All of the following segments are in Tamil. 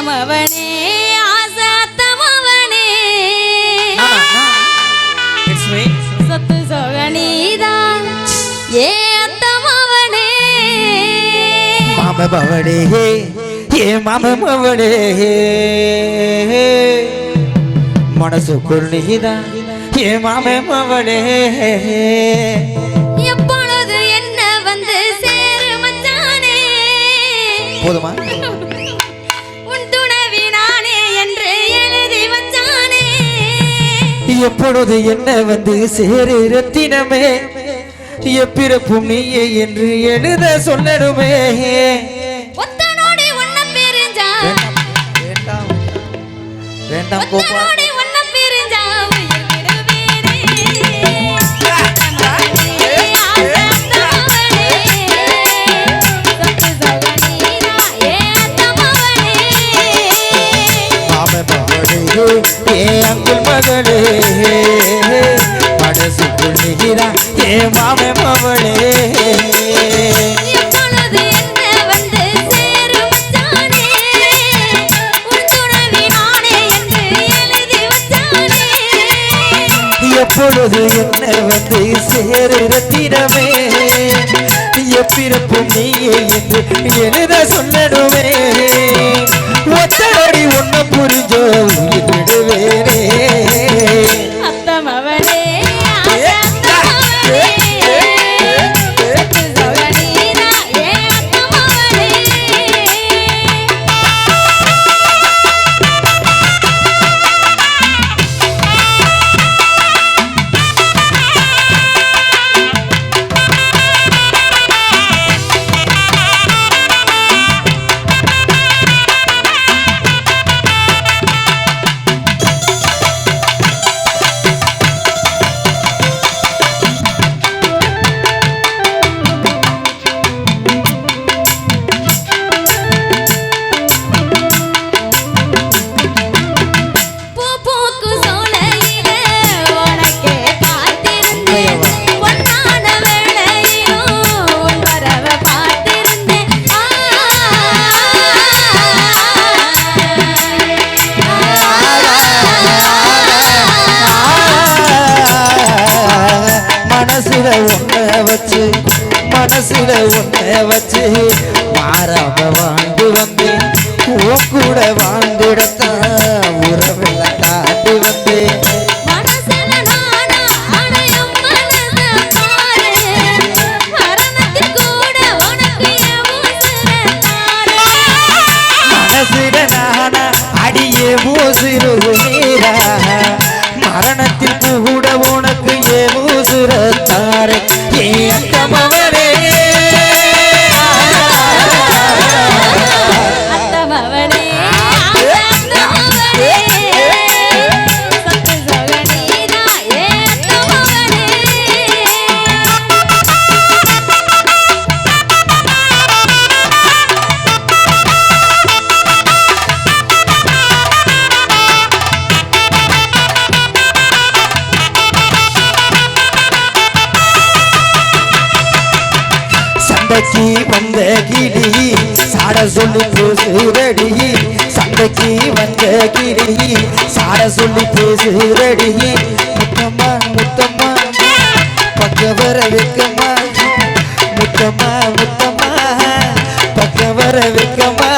அத்தமவனே ஆசை அத்தமவனே சொத்து சோகனீதான் ஏ அத்தமவனே மாம பவனே ஏ மாம பவனே மனசு குருணிதான் ஏ மாம பவனே எப்பொழுது என்ன வந்து சேரு மச்சானே போதுமா உன் துணைவி நானே என்று எழுதி வச்சானே எப்பொழுது என்ன வந்து சேரு ரத்தினமே எப்பிறப்பும் நீயே என்று எழுத சொல்லணுமே ஒத்தனோடி உன்ன பிரிஞ்சா வேண்டாம் கோபா அங்குள் மகளே மனசு புள்ளிகிறா ஏ மாமே மவளே எப்பொழுது என்ன வந்து சேரு ரத்தினமே எப்பிறப்பும் நீயே என்று எழுத சொல்லணுமே ஒத்தடி ஒன்ன புரிஞ்சோ உயிர் விடுவேனே அத்தமவனே மனசுல ஒன்ன வச்சு மாறாம வாழ்ந்து வந்தேன் உன் கூட வாழ்ந்துடத்தான் உறவுல தாண்டி வந்தேன் மனசுல நானா அடியே மூசிறு நீரா மரணத்தில் கூட உனக்கு ஏ மூசுரத்தாரே ஏ அத்தமவனே சண்டைக்கு வந்த கிளி சாட சொல்லி பேசுறடி சண்டைக்கு வந்த கிளி சாட சொல்லி பேசுறடி முத்தம்மா முத்தம்மா பக்க வர வைக்கம்மா முத்தம்மா முத்தம்மா பக்க வர வைக்கம்மா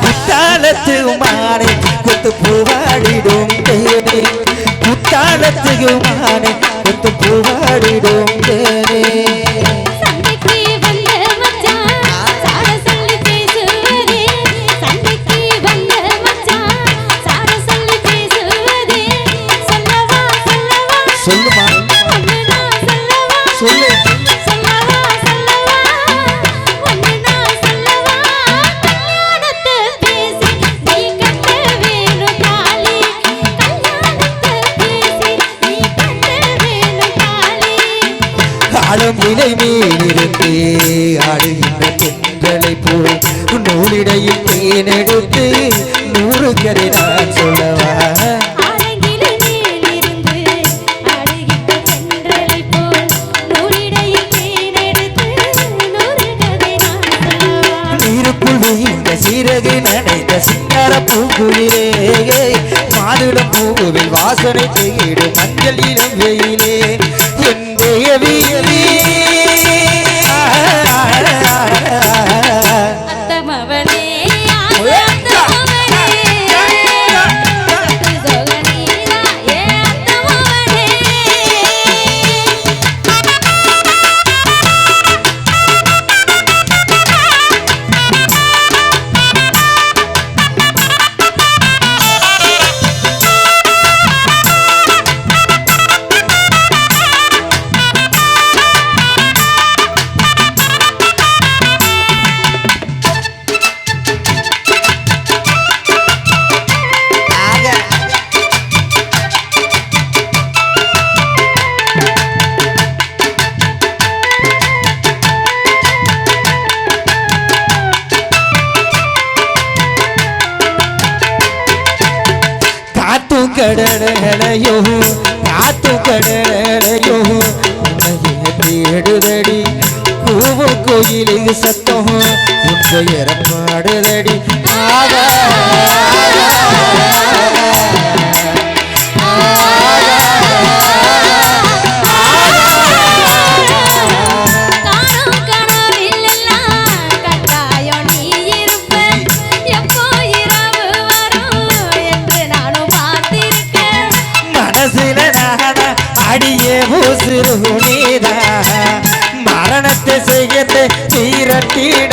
குத்தாலத்து மானை கொத்து பூவாடிடும் தேனே குத்தாலத்துக்கு மானை கொத்து பூவாடிடும் தேனே சொல்லுமா சொல்லு ஆடும் இலை மேலிருந்து ஆடுகின்ற பெண்களை போல் நூலிடையில் தேனெடுத்து 100 கரை நான் சொல்லவா சீரகு நனைத்த சிங்கார பூ மாதுளம் பூவில் வாசனை தேடும் மஞ்சள் இளம் வெயிலே என் தேவியவே அத்தமவனே அத்தமவனே சொகனீரா ஏ அத்தமவனே கடலையோ காத்து கடலையோ உன்னையே தேடுதடி கூவு கோயிலுக்கு சத்தம் உன் பெயர பாடுதடி ஆகா மரணத்தை செய்யத்தை தீரட்டிடனவாவா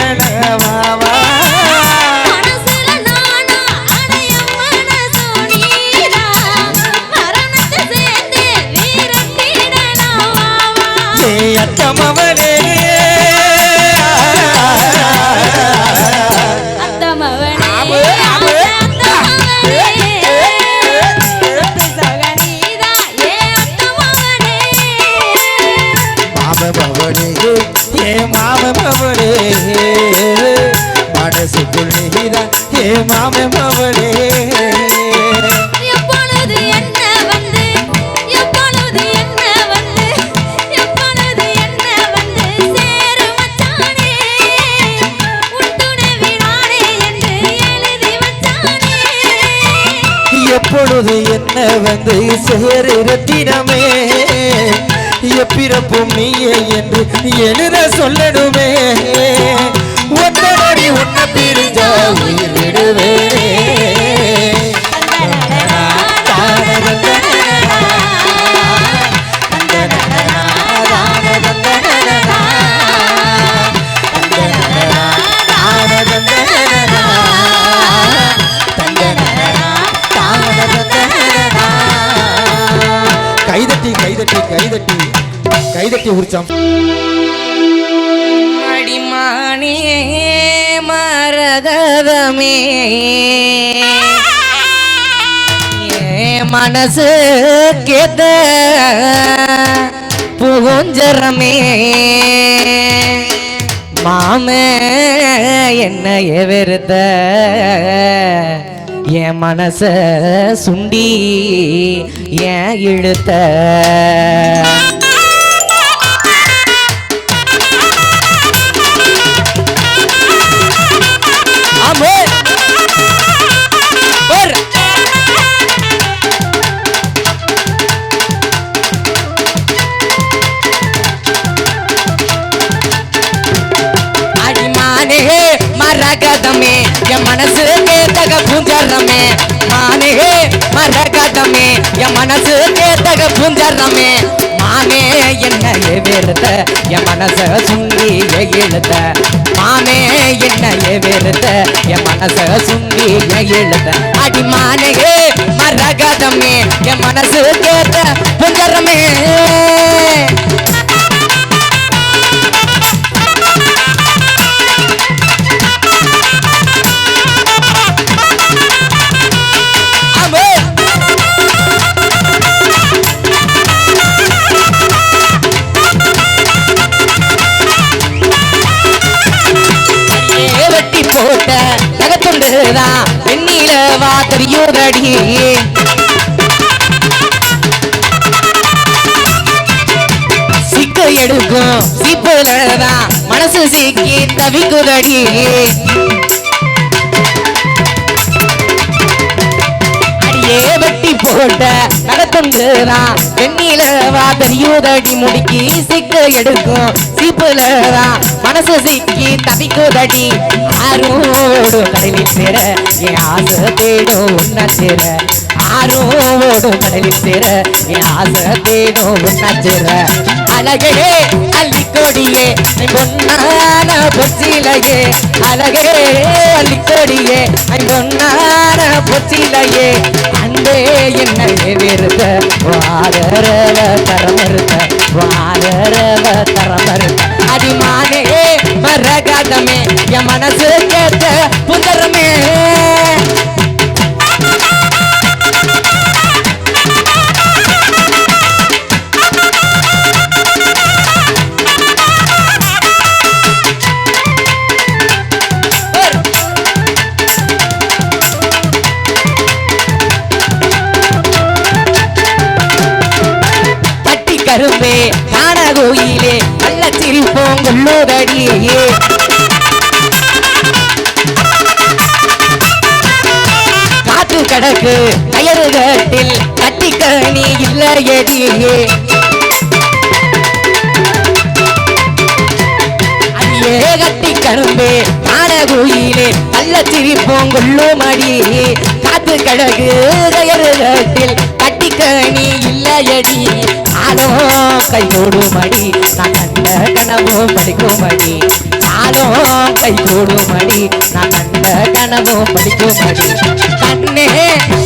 அத்தமவனே மனசுக்குள் நீதான் ஏ மாம மவளே எப்பொழுது என்ன வந்து எப்பொழுது என்ன வந்து எப்பொழுது என்ன வந்து சேரு மச்சானே உன் துணைவி நானே என்று எழுதி வச்சானே எப்பொழுது என்ன வந்து சேரு ரத்தினமே எப்பிறப்பும் நீயே என்று எழுத சொல்லணுமே ஒத்தடி உன்ன பிரிஞ்சா உயிர் விடுவேனே கைதட்டி கைதட்டி கைதட்டி கைதட்டி உற்சம் அடிமானே மரகதமே மனசு கேத்த புகுஞ்சரமே மாமே என்னைய வெறுத்த என் மனச சுண்டி ஏன் இழுத்த அடிமானே மரகதமே என் மனசு கேத்தக பூஞ்சரமே மானே மரகதமே என் மனசு கேத்தக பூஞ்சரமே மானே என்ன வெறுத்த என் மனச சுண்டி எழுத்த மானே என்ன வெறுத்த என் மனச சுண்டி எழுத்த அடிமானே மரகதமே என் மனசு கேத்த பூஞ்சரமே போட்ட தகத்துண்டுதான் வெண்ணில வாத்தறியோதடி சிக்க எடுக்கும் சீப்புலதான் மனசு சிக்கி தவிக்குதடி அடியே போட்ட நடத்துண்டுதான் வெண்ணில வாதறியுதடி முடிக்கி சிக்க எடுக்கும் சீப்புலதான் மனசு சிக்கி தவிக்குதடி ஆரோடு கடலில் சேர என் ஆசை தேடும் உன்ன சேர ஆரோடு கடலில் சேர என் ஆசை தேடும் உன்ன சேர அழகே அள்ளிக்கொடியே பொன்னான பொச்சிலையே அழகே அள்ளிக்கொடியே பொன்னான பொச்சிலையே அன்பே என்னை வெறுத்த வாதரவ தரமறுத்த வாதரவ தரமறுத்த அடிமானே மரகதமே என் மனசு கேட்ட புதரமே கரும்பே காண கோயிலே கள்ளத்தில் போங்குள்ளோதடியே காத்து கடக்கு கயறுகட்டில் கட்டிக்கணி இல்லையடியே அடியே கட்டி கரும்பே காண கோயிலே கள்ளத்தில் போங்குள்ளோமடியே காத்து கடக்கு கயறுகட்டில் கட்டிக்கணி இல்லையடி ஆனோ கைகூடுமடி நான் கண்ட கனவோ படிக்குமடி ஆனோ கைகூடுமடி நான் கண்ட கனவோ படிக்குமடி கண்ணே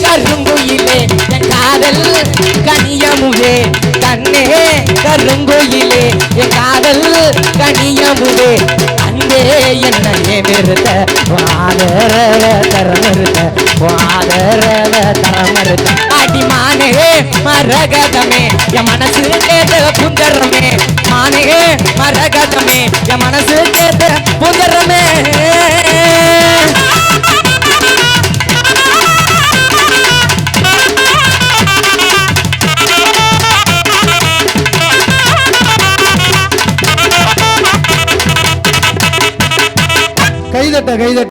கருங்குயிலே என் காதல் கனியமுவே கண்ணே கருங்குயிலே என் காதல் கனியமுவே அன்பே என்னையே நிறுத்த வாதரவ தரமறுத்த வாதரவ தரமறுத்த அடிமானே மரகதமே என் மனசு கேட்ட புந்தரமே மானே மரகதமே என் மனசு கேட்ட புந்தரமே கைதட்ட கைதட்ட